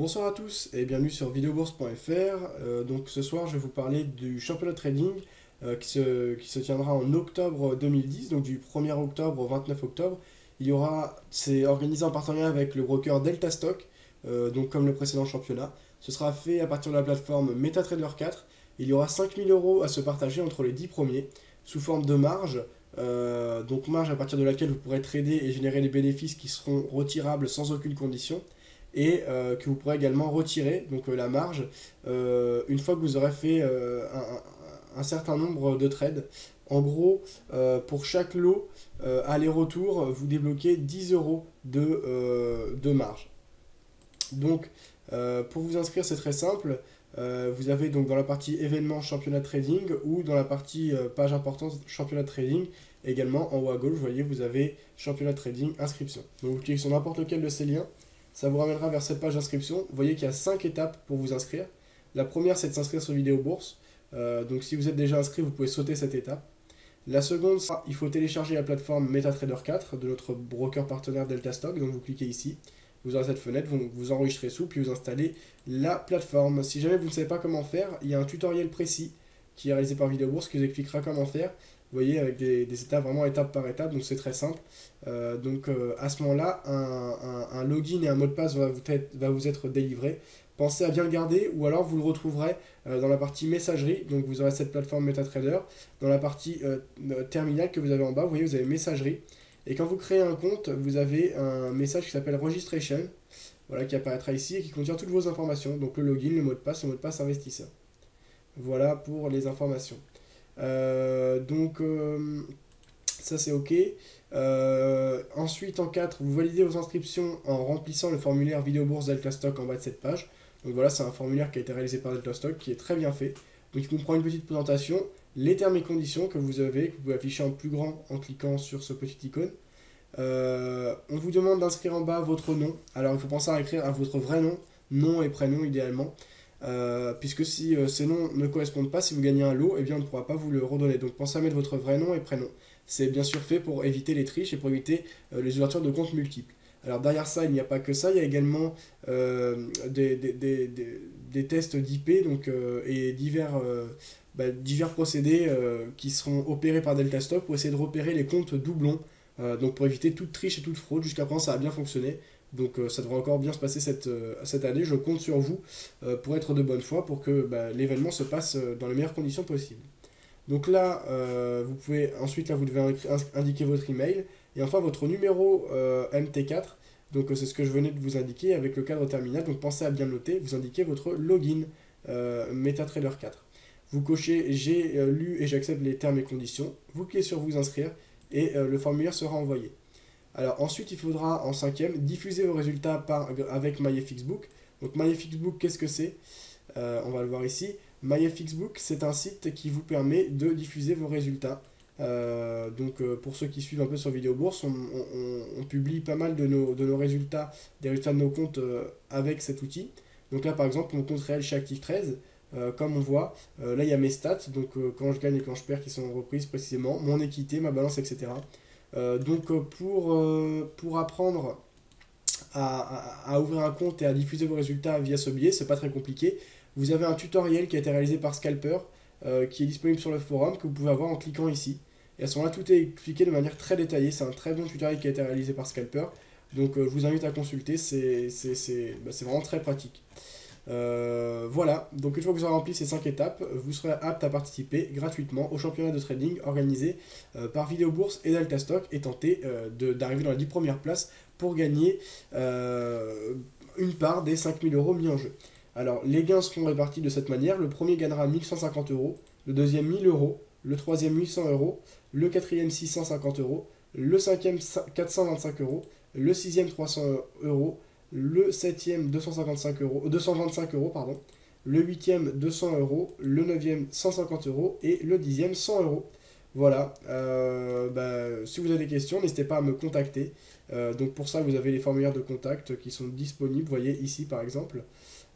Bonsoir à tous et bienvenue sur videobourse.fr. Donc ce soir je vais vous parler du championnat de trading qui se tiendra en octobre 2010, donc du 1er octobre au 29 octobre. C'est organisé en partenariat avec le broker Delta Stock, donc comme le précédent championnat. Ce sera fait à partir de la plateforme MetaTrader 4. Il y aura 5000 euros à se partager entre les 10 premiers sous forme de marge. Donc marge à partir de laquelle vous pourrez trader et générer des bénéfices qui seront retirables sans aucune condition et que vous pourrez également retirer donc la marge une fois que vous aurez fait un certain nombre de trades. En gros, pour chaque lot aller-retour, vous débloquez 10 euros de marge. Donc, pour vous inscrire, c'est très simple. Vous avez donc dans la partie événements championnat de trading ou dans la partie page importante championnat de trading, également en haut à gauche, vous voyez, vous avez championnat de trading inscription. Donc, vous cliquez sur n'importe lequel de ces liens. Ça vous ramènera vers cette page d'inscription. Vous voyez qu'il y a 5 étapes pour vous inscrire. La première, c'est de s'inscrire sur Vidéo Bourse. Donc si vous êtes déjà inscrit, vous pouvez sauter cette étape. La seconde, il faut télécharger la plateforme MetaTrader 4 de notre broker partenaire Delta Stock. Donc vous cliquez ici, vous aurez cette fenêtre, vous enregistrez sous, puis vous installez la plateforme. Si jamais vous ne savez pas comment faire, il y a un tutoriel précis qui est réalisé par Vidéo Bourse qui vous expliquera comment faire. Vous voyez, avec des étapes vraiment étape par étape, donc c'est très simple. À ce moment-là, un login et un mot de passe va vous être délivré. Pensez à bien le garder ou alors vous le retrouverez dans la partie messagerie. Donc vous aurez cette plateforme MetaTrader. Dans la partie terminal que vous avez en bas, vous voyez, vous avez messagerie. Et quand vous créez un compte, vous avez un message qui s'appelle Registration, voilà, qui apparaîtra ici et qui contient toutes vos informations. Donc le login, le mot de passe investisseur. Voilà pour les informations. Ça c'est ok. Ensuite en 4, vous validez vos inscriptions en remplissant le formulaire Vidéo Bourse Delta Stock en bas de cette page. Donc voilà, c'est un formulaire qui a été réalisé par Delta Stock qui est très bien fait. Donc il comprend une petite présentation, les termes et conditions que vous pouvez afficher en plus grand en cliquant sur ce petit icône. On vous demande d'inscrire en bas votre nom. Alors il faut penser à écrire à votre vrai nom et prénom idéalement. Puisque si ces noms ne correspondent pas, si vous gagnez un lot, eh bien on ne pourra pas vous le redonner. Donc pensez à mettre votre vrai nom et prénom. C'est bien sûr fait pour éviter les triches et pour éviter les ouvertures de comptes multiples. Alors derrière ça, il n'y a pas que ça, il y a également des tests d'IP et divers procédés qui seront opérés par Delta Stock pour essayer de repérer les comptes doublons. Donc pour éviter toute triche et toute fraude. Jusqu'à présent, ça a bien fonctionné. Donc ça devrait encore bien se passer cette année. Je compte sur vous pour être de bonne foi pour que l'événement se passe dans les meilleures conditions possibles. Donc là, vous devez indiquer votre email et enfin votre numéro MT4. Donc c'est ce que je venais de vous indiquer avec le cadre terminal. Donc pensez à bien le noter. Vous indiquez votre login MetaTrader 4. Vous cochez j'ai lu et j'accepte les termes et conditions. Vous cliquez sur vous inscrire et le formulaire sera envoyé. Alors ensuite, il faudra en cinquième diffuser vos résultats avec MyFXBook. Donc MyFXBook, qu'est-ce que c'est? On va le voir ici. MyFXBook, c'est un site qui vous permet de diffuser vos résultats. Pour ceux qui suivent un peu sur Vidéo Bourse, on publie pas mal de nos résultats, des résultats de nos comptes avec cet outil. Donc là, par exemple, mon compte réel chez Active13, comme on voit, là il y a mes stats, donc quand je gagne et quand je perds qui sont reprises précisément, mon équité, ma balance, etc. Pour apprendre à ouvrir un compte et à diffuser vos résultats via ce biais, c'est pas très compliqué. Vous avez un tutoriel qui a été réalisé par Scalper qui est disponible sur le forum que vous pouvez avoir en cliquant ici. Et à ce moment-là, tout est expliqué de manière très détaillée. C'est un très bon tutoriel qui a été réalisé par Scalper. Donc je vous invite à consulter, c'est vraiment très pratique. Voilà, donc une fois que vous aurez rempli ces 5 étapes, vous serez apte à participer gratuitement au championnat de trading organisé par Vidéo Bourse et Delta Stock et tenter d'arriver dans les 10 premières places pour gagner une part des 5000 euros mis en jeu. Alors, les gains seront répartis de cette manière. Le premier gagnera 1150 euros, le deuxième 1000 euros, le troisième 800 euros, le quatrième 650 euros, le cinquième 425 euros, le sixième 300 euros, le septième 225 euros, pardon, le huitième 200 euros, le neuvième 150 euros et le dixième 100 euros. Voilà, si vous avez des questions, n'hésitez pas à me contacter. Donc pour ça, vous avez les formulaires de contact qui sont disponibles, vous voyez ici par exemple.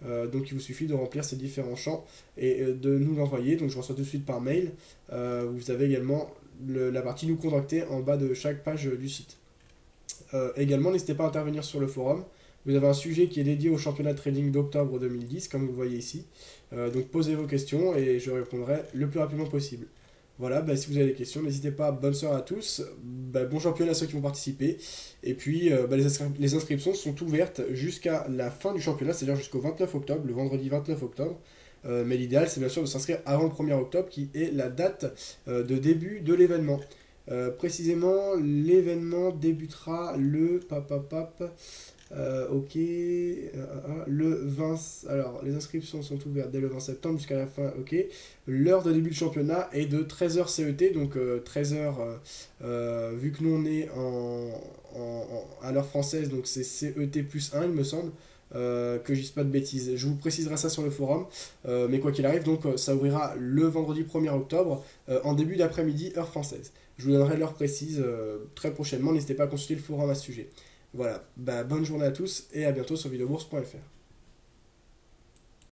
Donc il vous suffit de remplir ces différents champs et de nous l'envoyer. Donc je reçois tout de suite par mail. Vous avez également la partie nous contacter en bas de chaque page du site. Également, n'hésitez pas à intervenir sur le forum. Vous avez un sujet qui est dédié au championnat de trading d'octobre 2010, comme vous le voyez ici. Donc posez vos questions et je répondrai le plus rapidement possible. Voilà, bah, si vous avez des questions, n'hésitez pas. Bonne soirée à tous. Bah, bon championnat à ceux qui vont participer. Et puis, bah, les inscriptions sont ouvertes jusqu'à la fin du championnat, c'est-à-dire jusqu'au 29 octobre, le vendredi 29 octobre. Mais l'idéal, c'est bien sûr de s'inscrire avant le 1er octobre, qui est la date de début de l'événement. Précisément, l'événement débutera le ok. Le 20. Alors, les inscriptions sont ouvertes dès le 20 septembre jusqu'à la fin. Ok. L'heure de début du championnat est de 13h CET. Donc, 13h, vu que nous on est à l'heure française, donc c'est CET plus 1, il me semble. Que je dise pas de bêtises. Je vous préciserai ça sur le forum. Mais quoi qu'il arrive, donc ça ouvrira le vendredi 1er octobre en début d'après-midi, heure française. Je vous donnerai l'heure précise très prochainement. N'hésitez pas à consulter le forum à ce sujet. Voilà, bah, bonne journée à tous et à bientôt sur videobourse.fr.